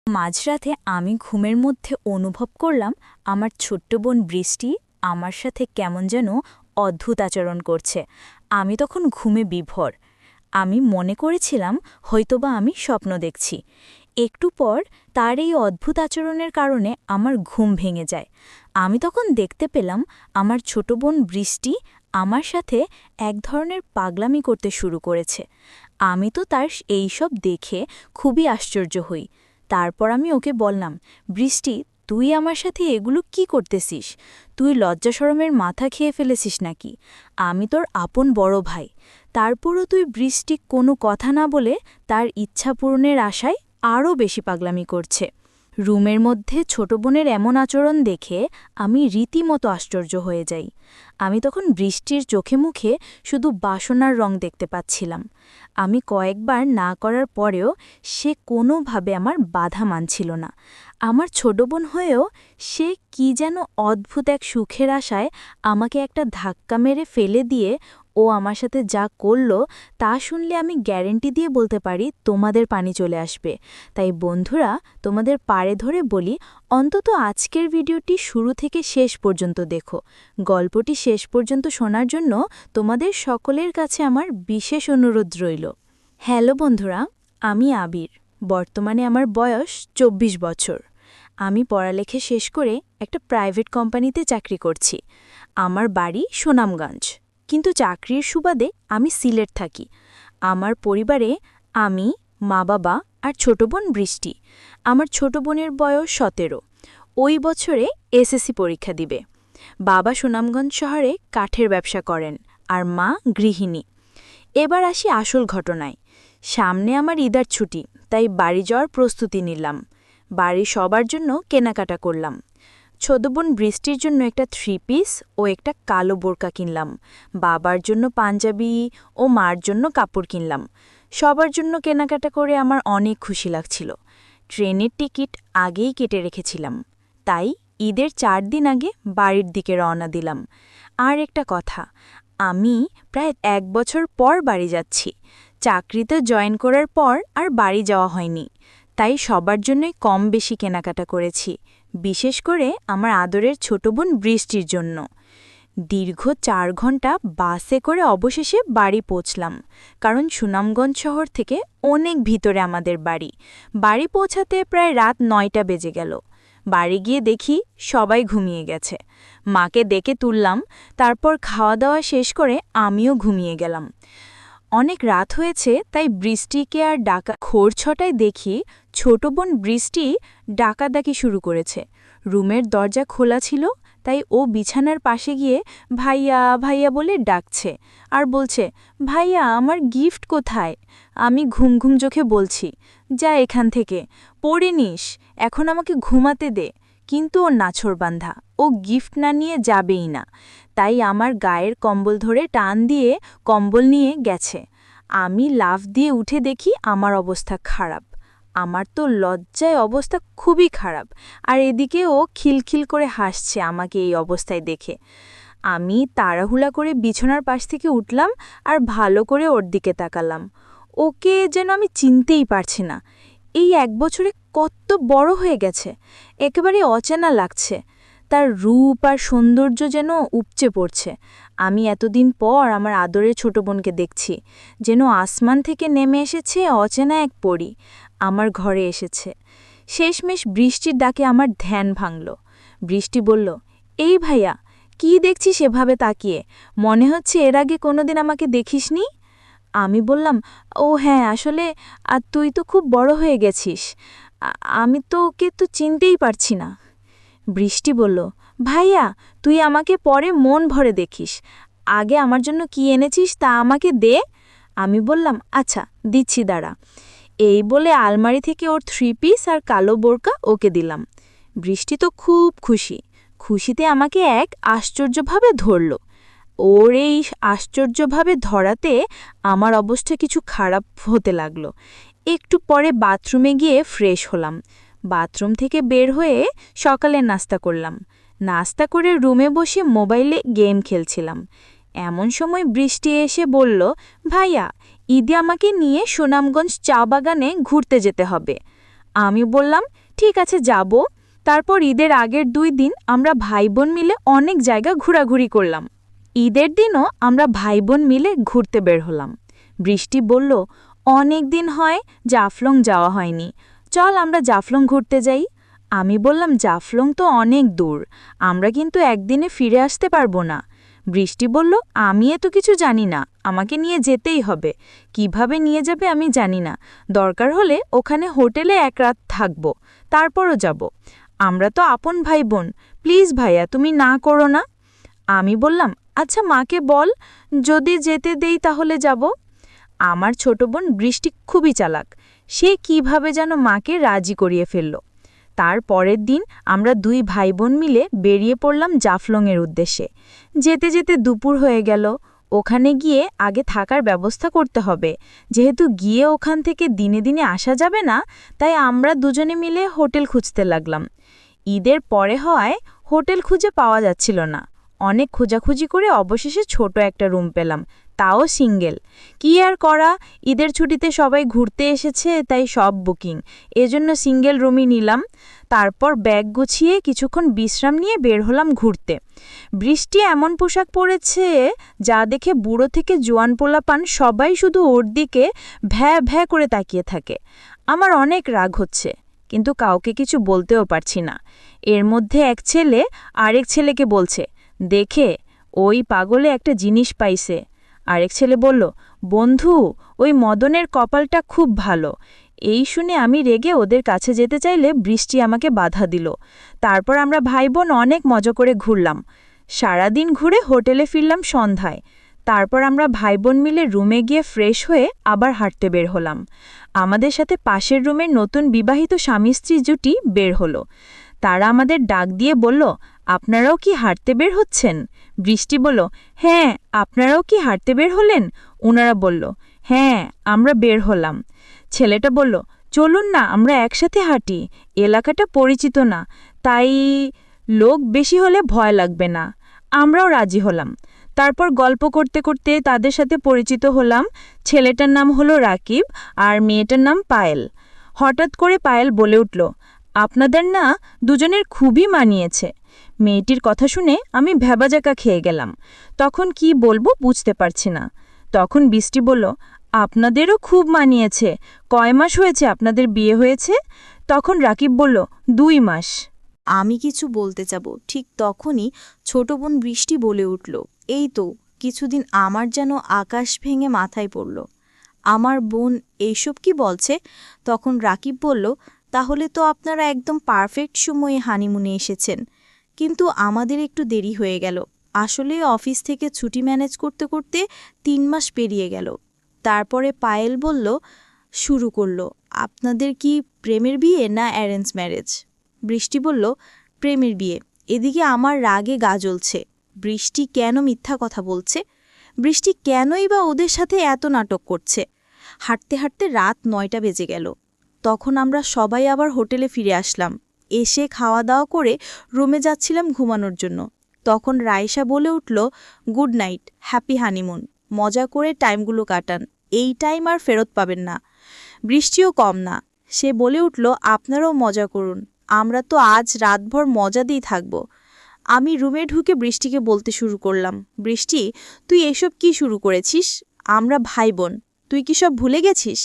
মাঝরাতে আমি ঘুমের মধ্যে অনুভব করলাম আমার ছোট্ট বোন বৃষ্টি আমার সাথে কেমন যেন অদ্ভুত আচরণ করছে। আমি তখন ঘুমে বিভোর। আমি মনে করেছিলাম হয়তোবা আমি স্বপ্ন দেখছি। একটু পর তার এই অদ্ভুত আচরণের কারণে আমার ঘুম ভেঙে যায়। আমি তখন দেখতে পেলাম আমার ছোট বোন বৃষ্টি আমার সাথে এক ধরনের পাগলামি করতে শুরু করেছে। আমি তো তার এইসব দেখে খুবই আশ্চর্য হই। তারপর আমি ওকে বললাম, বৃষ্টি, তুই আমার সাথে এগুলো কি করতেছিস? তুই লজ্জাশরমের মাথা খেয়ে ফেলেছিস নাকি? আমি তোর আপন বড় ভাই। তারপরও তুই বৃষ্টি কোনো কথা না বলে তার ইচ্ছা পূরণের আশায় আরও বেশি পাগলামি করছে। রুমের মধ্যে ছোট বোনের এমন আচরণ দেখে আমি রীতিমতো আশ্চর্য হয়ে যাই। আমি তখন বৃষ্টির চোখে মুখে শুধু বাসনার রং দেখতে পাচ্ছিলাম। আমি কয়েকবার না করার পরেও সে কোনোভাবে আমার বাধা মানছিল না। আমার ছোট বোন হয়েও সে কি যেন অদ্ভুত এক সুখের আশায় আমাকে একটা ধাক্কা মেরে ফেলে দিয়ে ও আমার সাথে যা করল তা শুনলে আমি গ্যারেন্টি দিয়ে বলতে পারি তোমাদের পানি চলে আসবে। তাই বন্ধুরা, তোমাদের পাড়ে ধরে বলি, অন্তত আজকের ভিডিওটি শুরু থেকে শেষ পর্যন্ত দেখো। গল্পটি শেষ পর্যন্ত শোনার জন্য তোমাদের সকলের কাছে আমার বিশেষ অনুরোধ রইল। হ্যালো বন্ধুরা, আমি আবির। বর্তমানে আমার বয়স ২৪ বছর। আমি পড়ালেখা শেষ করে একটা প্রাইভেট কোম্পানিতে চাকরি করছি। আমার বাড়ি সুনামগঞ্জ, কিন্তু চাকরির সুবাদে আমি সিলেট থাকি। আমার পরিবারে আমি, মা বাবা আর ছোট বোন বৃষ্টি। আমার ছোট বোনের বয়স ১৭। ওই বছরে এসএসসি পরীক্ষা দিবে। বাবা সুনামগঞ্জ শহরে কাঠের ব্যবসা করেন আর মা গৃহিণী। এবার আসি আসল ঘটনায়। সামনে আমার ঈদের ছুটি, তাই বাড়ি যাওয়ার প্রস্তুতি নিলাম। বাড়ির সবার জন্য কেনাকাটা করলাম। ছোট বোন বৃষ্টির জন্য একটা 3 পিস ও একটা কালো বোরকা কিনলাম। বাবার জন্য পাঞ্জাবি ও মার জন্য কাপড় কিনলাম। সবার জন্য কেনাকাটা করে আমার অনেক খুশি লাগছিল। ট্রেনের টিকিট আগেই কেটে রেখেছিলাম, তাই ঈদের 4 দিন আগে বাড়ির দিকে রওনা দিলাম। আর একটা কথা, আমি প্রায় 1 বছর পর বাড়ি যাচ্ছি। চাকরিতে জয়েন করার পর আর বাড়ি যাওয়া হয়নি, তাই সবার জন্যই কম বেশি কেনাকাটা করেছি, বিশেষ করে আমার আদরের ছোট বোন বৃষ্টির জন্য। দীর্ঘ 4 ঘন্টা বাসে করে অবশেষে বাড়ি পৌঁছলাম, কারণ সুনামগঞ্জ শহর থেকে অনেক ভিতরে আমাদের বাড়ি। বাড়ি পৌঁছাতে প্রায় রাত 9টা বেজে গেল। বাড়ি গিয়ে দেখি সবাই ঘুমিয়ে গেছে। মাকে ডেকে তুললাম, তারপর খাওয়া দাওয়া শেষ করে আমিও ঘুমিয়ে গেলাম। অনেক রাত হয়েছে, তাই বৃষ্টিকে আর ডাকা খোর ছটায় দেখি ছোট বোন বৃষ্টি ডাকাডাকি শুরু করেছে। রুমের দরজা খোলা ছিল, তাই ও বিছানার পাশে গিয়ে ভাইয়া ভাইয়া বলে ডাকছে আর বলছে, ভাইয়া আমার গিফট কোথায়? আমি ঘুম ঘুম চোখে বলছি, যা এখান থেকে পড়ে নিস, এখন আমাকে ঘুমাতে দে। কিন্তু ও নাছোড়বান্ধা, ও গিফট না নিয়ে যাবেই না। তাই আমার গায়ের কম্বল ধরে টান দিয়ে কম্বল নিয়ে গেছে। আমি লাফ দিয়ে উঠে দেখি আমার অবস্থা খারাপ। আমার তো লজ্জায় অবস্থা খুবই খারাপ, আর এদিকে ও খিলখিল করে হাসছে আমাকে এই অবস্থায় দেখে। আমি তাড়াহুড়া করে বিছানার পাশ থেকে উঠলাম আর ভালো করে ওর দিকে তাকালাম। ওকে যেন আমি চিনতেই পারছি না। এই 1 বছরে কত বড় হয়ে গেছে, একেবারে অচেনা লাগছে। তার রূপ আর সৌন্দর্য যেন উপচে পড়ছে। আমি এতদিন পর আমার আদরের ছোট বোনকে দেখছি, যেন আসমান থেকে নেমে এসেছে অচেনা এক পরী, আমার ঘরে এসেছে। শেষমেশ বৃষ্টির ডাকে আমার ধ্যান ভাঙল। বৃষ্টি বলল, এই ভাইয়া, কি দেখছি সেভাবে তাকিয়ে? মনে হচ্ছে এর আগে কোনোদিন আমাকে দেখিসনি। আমি বললাম, ও হ্যাঁ, আসলে তুই তো খুব বড় হয়ে গেছিস, আমি তো ওকে তো চিনতেই পারছি না। বৃষ্টি বলল, ভাইয়া, তুই আমাকে পরে মন ভরে দেখিস, আগে আমার জন্য কি এনেছিস তা আমাকে দে। আমি বললাম, আচ্ছা দিচ্ছি, দাঁড়া। এই বলে আলমারি থেকে ওর 3 পিস আর কালো বোরকা ওকে দিলাম। বৃষ্টি তো খুব খুশি। খুশিতে আমাকে এক আশ্চর্যভাবে ধরল। ওর এই আশ্চর্যভাবে ধরাতে আমার অবস্থা কিছু খারাপ হতে লাগলো। একটু পরে বাথরুমে গিয়ে ফ্রেশ হলাম। বাথরুম থেকে বের হয়ে সকালে নাস্তা করলাম। নাস্তা করে রুমে বসে মোবাইলে গেম খেলছিলাম। এমন সময় বৃষ্টি এসে বলল, ভাইয়া, ঈদে আমাকে নিয়ে সুনামগঞ্জ চা বাগানে ঘুরতে যেতে হবে। আমি বললাম, ঠিক আছে যাব। তারপর ঈদের আগের 2 দিন আমরা ভাই বোন মিলে অনেক জায়গা ঘোরাঘুরি করলাম। ঈদের দিনও আমরা ভাই বোন মিলে ঘুরতে বের হলাম। বৃষ্টি বলল, অনেক দিন হয় জাফলং যাওয়া হয়নি, চল আমরা জাফলং ঘুরতে যাই। আমি বললাম, জাফলং তো অনেক দূর, আমরা কিন্তু একদিনে ফিরে আসতে পারবো না। বৃষ্টি বলল, আমি এত কিছু জানি না, আমাকে নিয়ে যেতেই হবে। কিভাবে নিয়ে যাবে আমি জানি না, দরকার হলে ওখানে হোটেলে 1 রাত থাকব, তারপরও যাব। আমরা তো আপন ভাই বোন, প্লিজ ভাইয়া তুমি না করো না। আমি বললাম, আচ্ছা মাকে বল, যদি যেতে দেই তাহলে যাব। আমার ছোট বোন বৃষ্টি খুবই চালাক, সে কিভাবে যেন মাকে রাজি করিয়ে ফেলল। তার পরের দিন আমরা 2 ভাই বোন মিলে বেরিয়ে পড়লাম জাফলংয়ের উদ্দেশ্যে। যেতে যেতে দুপুর হয়ে গেল। ওখানে গিয়ে আগে থাকার ব্যবস্থা করতে হবে, যেহেতু গিয়ে ওখান থেকে দিনে দিনে আসা যাবে না, তাই আমরা দুজনে মিলে হোটেল খুঁজতে লাগলাম। ঈদের পরে হওয়ায় হোটেল খুঁজে পাওয়া যাচ্ছিল না। অনেক খোঁজাখুঁজি করে অবশেষে ছোট একটা রুম পেলাম, তাও সিঙ্গেল। কি আর করা, ঈদের ছুটিতে সবাই ঘুরতে এসেছে, তাই সব বুকিং, এজন্য সিঙ্গেল রুমই নিলাম। তারপর ব্যাগ গুছিয়ে কিছুক্ষণ বিশ্রাম নিয়ে বের হলাম ঘুরতে। বৃষ্টি এমন পোশাক পরেছে যা দেখে বুড়ো থেকে জোয়ান পোলাপান সবাই শুধু ওর দিকে ভ্যা ভ্যা করে তাকিয়ে থাকে। আমার অনেক রাগ হচ্ছে, কিন্তু কাউকে কিছু বলতেও পারছি না। এর মধ্যে এক ছেলে আরেক ছেলেকে বলছে, দেখে ওই পাগলে একটা জিনিস পাইছে। আরেক ছেলে বলল, বন্ধু, ওই মদনের কপালটা খুব ভালো। এই শুনে আমি রেগে ওদের কাছে যেতে চাইলে বৃষ্টি আমাকে বাধা দিল। তারপর আমরা ভাই বোন অনেক মজা করে ঘুরলাম। সারাদিন ঘুরে হোটেলে ফিরলাম সন্ধ্যায়। তারপর আমরা ভাই বোন মিলে রুমে গিয়ে ফ্রেশ হয়ে আবার হাঁটতে বের হলাম। আমাদের সাথে পাশের রুমের নতুন বিবাহিত স্বামী স্ত্রী জুটি বের হলো। তারা আমাদের ডাক দিয়ে বলল, আপনারাও কি হাঁটতে বের হচ্ছেন? বৃষ্টি বলল, হ্যাঁ, আপনারাও কি হাঁটতে বের হলেন? ওনারা বলল, হ্যাঁ, আমরা বের হলাম। ছেলেটা বলল, চলুন না আমরা একসাথে হাঁটি, এলাকাটা পরিচিত না, তাই লোক বেশি হলে ভয় লাগবে না। আমরাও রাজি হলাম। তারপর গল্প করতে করতে তাদের সাথে পরিচিত হলাম। ছেলেটার নাম হলো রাকিব আর মেয়েটার নাম পায়েল। হঠাৎ করে পায়েল বলে উঠল, আপনাদের না দুজনের খুবই মানিয়েছে। মেয়েটির কথা শুনে আমি ভ্যাবাজাকা খেয়ে গেলাম। তখন কি বলবো বুঝতে পারছি না। তখন বৃষ্টি বলল, আপনাদেরও খুব মানিয়েছে, কয় মাস হয়েছে আপনাদের বিয়ে হয়েছে? তখন রাকিব বলল, 2 মাস। আমি কিছু বলতে যাব, ঠিক তখনই ছোট বোন বৃষ্টি বলে উঠল, এই তো কিছুদিন আমার যেন আকাশ ভেঙে মাথায় পড়ল। আমার বোন এইসব কি বলছে? তখন রাকিব বলল, তাহলে তো আপনারা একদম পারফেক্ট সময়ে হানিমুনে এসেছেন, কিন্তু আমাদের একটু দেরি হয়ে গেল। আসলে অফিস থেকে ছুটি ম্যানেজ করতে করতে 3 মাস পেরিয়ে গেল। তারপরে পায়েল বলল, শুরু করল, আপনাদের কি প্রেমের বিয়ে না অ্যারেঞ্জ ম্যারেজ? বৃষ্টি বলল, প্রেমের বিয়ে। এদিকে আমার রাগে গা জ্বলছে। বৃষ্টি কেন মিথ্যা কথা বলছে? বৃষ্টি কেনই বা ওদের সাথে এত নাটক করছে? হাঁটতে হাঁটতে রাত 9টা বেজে গেল। তখন আমরা সবাই আবার হোটেলে ফিরে আসলাম। এসে খাওয়া দাওয়া করে রুমে যাচ্ছিলাম ঘুমানোর জন্য। তখন রাইসা বলে উঠল, গুড নাইট, হ্যাপি হানিমুন, মজা করে টাইমগুলো কাটান, এই টাইম আর ফেরত পাবেন না। বৃষ্টিও কম না, সে বলে উঠল, আপনারাও মজা করুন, আমরা তো আজ রাতভর মজা দিয়ে থাকব। আমি রুমে ঢুকে বৃষ্টিকে বলতে শুরু করলাম, বৃষ্টি, তুই এসব কি শুরু করেছিস? আমরা ভাই বোন, তুই কি সব ভুলে গেছিস?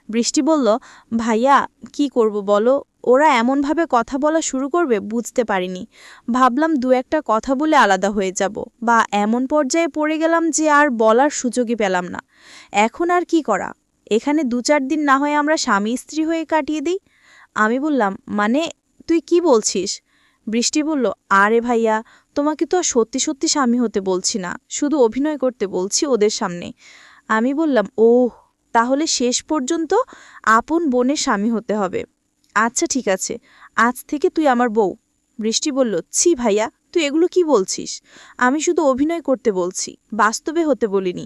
বৃষ্টি বলল, ভাইয়া কি করব বলো, ওরা এমনভাবে কথা বলা শুরু করবে বুঝতে পারিনি। ভাবলাম 2-একটা কথা বলে আলাদা হয়ে যাব, বা এমন পর্যায়ে পড়ে গেলাম যে আর বলার সুযোগই পেলাম না। এখন আর কি করা, এখানে 2-4 দিন না হয় আমরা স্বামী স্ত্রী হয়ে কাটিয়ে দিই। আমি বললাম, মানে তুই কি বলছিস? বৃষ্টি বলল, আরে ভাইয়া, তোমাকে তো আর সত্যি সত্যি স্বামী হতে বলছি না, শুধু অভিনয় করতে বলছি ওদের সামনে। আমি বললাম, ওহ, তাহলে শেষ পর্যন্ত আপন বোনের স্বামী হতে হবে। আচ্ছা ঠিক আছে, আজ থেকে তুই আমার বউ। বৃষ্টি বলল, ছি ভাইয়া, তুই এগুলো কি বলছিস? আমি শুধু অভিনয় করতে বলছি, বাস্তবে হতে বলিনি।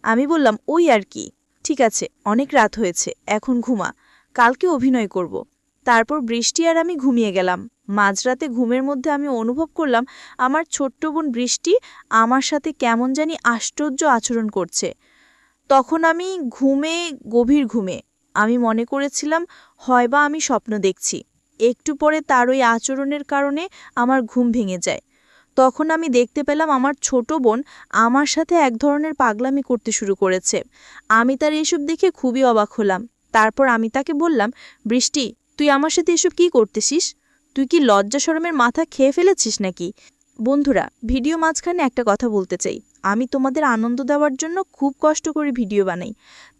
আমি বললাম, ওই আর কি। ঠিক আছে, অনেক রাত হয়েছে, এখন ঘুমা, কালকে অভিনয় করব। তারপর বৃষ্টি আর আমি ঘুমিয়ে গেলাম। মাঝরাতে ঘুমের মধ্যে আমি অনুভব করলাম আমার ছোট্ট বোন বৃষ্টি আমার সাথে কেমন জানি আশ্চর্য আচরণ করছে। তখন আমি গভীর ঘুমে, আমি মনে করেছিলাম হয়বা আমি স্বপ্ন দেখছি। একটু পরে তার ওই আচরণের কারণে আমার ঘুম ভেঙে যায়। তখন আমি দেখতে পেলাম আমার ছোট বোন আমার সাথে এক ধরনের পাগলামি করতে শুরু করেছে। আমি তার এসব দেখে খুবই অবাক হলাম। তারপর আমি তাকে বললাম, বৃষ্টি, তুই আমার সাথে এসব কি করতেছিস? তুই কি লজ্জা শরমের মাথা খেয়ে ফেলেছিস নাকি? বন্ধুরা, ভিডিও মাঝখানে একটা কথা বলতে চাই। আমি তোমাদের আনন্দ দেওয়ার জন্য খুব কষ্ট করে ভিডিও বানাই।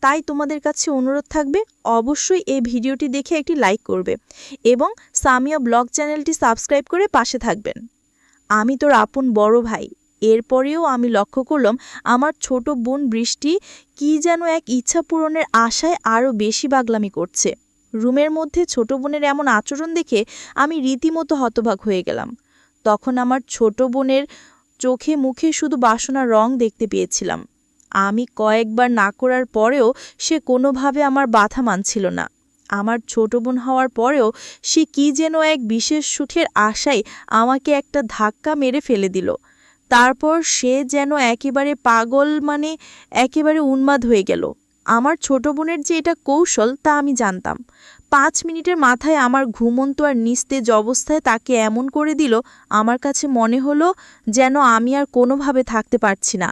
তাই তোমাদের কাছে অনুরোধ থাকবে, অবশ্যই এই ভিডিওটি দেখে একটি লাইক করবে এবং সামিয়া ব্লগ চ্যানেলটি সাবস্ক্রাইব করে পাশে থাকবেন। আমি তোর আপন বড় ভাই। এরপরেও আমি লক্ষ্য করলাম আমার ছোট বোন বৃষ্টি কি যেন এক ইচ্ছা পূরণের আশায় আরও বেশি পাগলামি করছে। রুমের মধ্যে ছোট বোনের এমন আচরণ দেখে আমি রীতিমতো হতবাক হয়ে গেলাম। তখন আমার ছোট বোনের চোখে মুখে শুধু বাসনার রং দেখতে পেয়েছিলাম। আমি কয়েকবার না করার পরেও সে কোনোভাবে আমার বাধা মানছিল না। আমার ছোট বোন হওয়ার পরেও সে কি যেন এক বিশেষ সুখের আশায় আমাকে একটা ধাক্কা মেরে ফেলে দিল। তারপর সে যেন একেবারে পাগল, একেবারে উন্মাদ হয়ে গেল। আমার ছোট বোনের যে এটা কৌশল তা আমি জানতাম। 5 মিনিটের মাথায় আমার ঘুমন্ত আর নিস্তেজ অবস্থায় তাকে এমন করে দিল, আমার কাছে মনে হলো যেন আমি আর কোনোভাবে থাকতে পারছি না।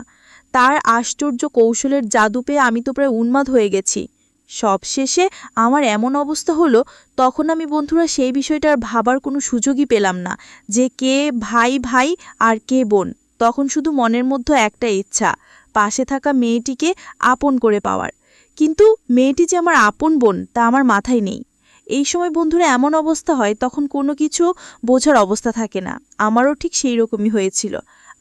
তার আশ্চর্য কৌশলের জাদু পেয়ে আমি তো প্রায় উন্মাদ হয়ে গেছি। সবশেষে আমার এমন অবস্থা হলো, তখন আমি বন্ধুরা সেই বিষয়টা আর ভাবার কোনো সুযোগই পেলাম না যে কে ভাই ভাই আর কে বোন। তখন শুধু মনের মধ্যে একটা ইচ্ছা, পাশে থাকা মেয়েটিকে আপন করে পাওয়ার। কিন্তু মেয়েটি যে আমার আপন বোন তা আমার মাথায় নেই। এই সময় বন্ধুরা এমন অবস্থা হয়, তখন কোনো কিছু বোঝার অবস্থা থাকে না। আমারও ঠিক সেই রকমই হয়েছিল।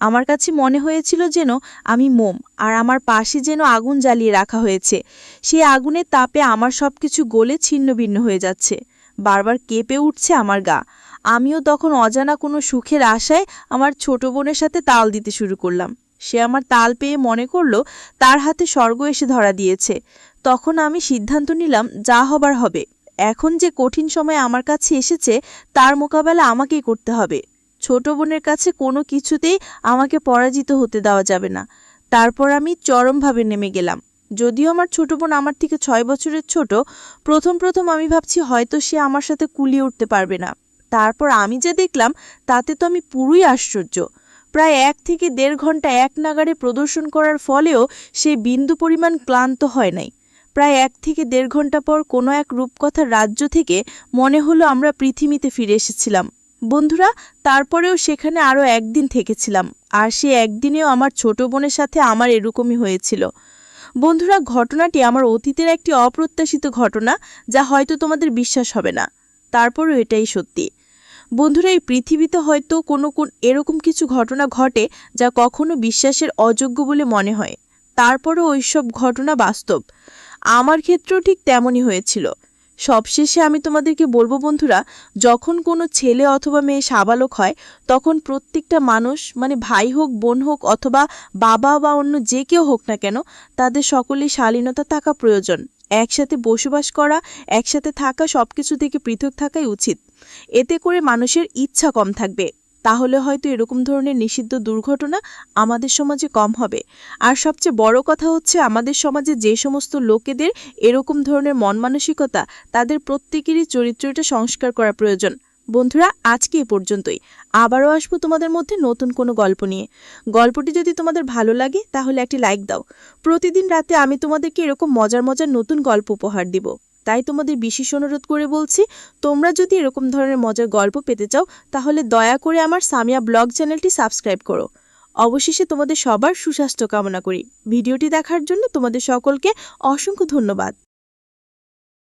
আমার কাছে মনে হয়েছিল যেন আমি মোম, আর আমার পাশে যেন আগুন জ্বালিয়ে রাখা হয়েছে। সেই আগুনের তাপে আমার সব কিছু গলে ছিন্নভিন্ন হয়ে যাচ্ছে। বারবার কেঁপে উঠছে আমার গা। আমিও তখন অজানা কোনো সুখের আশায় আমার ছোট বোনের সাথে তাল দিতে শুরু করলাম। সে আমার তাল পেয়ে মনে করল তার হাতে স্বর্গ এসে ধরা দিয়েছে। তখন আমি সিদ্ধান্ত নিলাম, যা হবার হবে। এখন যে কঠিন সময় আমার কাছে এসেছে তার মোকাবেলা আমাকেই করতে হবে। ছোট বোনের কাছে কোনো কিছুতেই আমাকে পরাজিত হতে দেওয়া যাবে না। তারপর আমি চরমভাবে নেমে গেলাম। যদিও আমার ছোট বোন আমার থেকে 6 বছরের ছোট, প্রথম আমি ভাবছি হয়তো সে আমার সাথে কুলিয়ে উঠতে পারবে না। তারপর আমি যা দেখলাম তাতে তো আমি পুরোই আশ্চর্য। প্রায় 1 থেকে 1.5 ঘন্টা এক নাগাড়ে প্রদর্শন করার ফলেও সে বিন্দু পরিমাণ ক্লান্ত হয় নাই। প্রায় 1 থেকে 1.5 ঘন্টা পর কোনো এক রূপকথার রাজ্য থেকে মনে হলো আমরা পৃথিবীতে ফিরে এসেছিলাম। বন্ধুরা, তারপরেও সেখানে আরও একদিন থেকেছিলাম, আর সে একদিনেও আমার ছোট বোনের সাথে আমার এরকমই হয়েছিল। বন্ধুরা, ঘটনাটি আমার অতীতের একটি অপ্রত্যাশিত ঘটনা, যা হয়তো তোমাদের বিশ্বাস হবে না, তারপরও এটাই সত্যি। বন্ধুরা, এই পৃথিবীতে হয়তো কোনো এরকম কিছু ঘটনা ঘটে যা কখনো বিশ্বাসের অযোগ্য বলে মনে হয়, তারপরও ওইসব ঘটনা বাস্তব। আমার ক্ষেত্রেও ঠিক তেমনই হয়েছিল। সবশেষে আমি তোমাদেরকে বলবো বন্ধুরা, যখন কোনো ছেলে অথবা মেয়ে সাবালক হয়, তখন প্রত্যেকটা মানুষ, ভাই হোক, বোন হোক, অথবা বাবা বা অন্য যে কেউ হোক না কেন, তাদের সকলেই শালীনতা থাকা প্রয়োজন। একসাথে বসবাস করা, একসাথে থাকা, সবকিছু থেকে পৃথক থাকাই উচিত। এতে করে মানুষের ইচ্ছা কম থাকবে। তাহলে হয়তো এরকম ধরনের নিষিদ্ধ দুর্ঘটনা আমাদের সমাজে কম হবে। আর সবচেয়ে বড় কথা হচ্ছে, আমাদের সমাজে যে সমস্ত লোকেদের এরকম ধরনের মন মানসিকতা, তাদের প্রত্যেকেরই চরিত্রটা সংস্কার করা প্রয়োজন। বন্ধুরা, আজকে এ পর্যন্তই। আবারও আসবো তোমাদের মধ্যে নতুন কোনো গল্প নিয়ে। গল্পটি যদি তোমাদের ভালো লাগে তাহলে একটি লাইক দাও। প্রতিদিন রাতে আমি তোমাদেরকে এরকম মজার মজার নতুন গল্প উপহার দিব। তাই তোমাদের বিশেষ অনুরোধ করে বলছি, তোমরা যদি এরকম ধরনের মজার গল্প পেতে চাও তাহলে দয়া করে আমার সামিয়া ব্লগ চ্যানেলটি সাবস্ক্রাইব করো। অবশেষে তোমাদের সবার সুস্বাস্থ্য কামনা করি। ভিডিওটি দেখার জন্য তোমাদের সকলকে অসংখ্য ধন্যবাদ।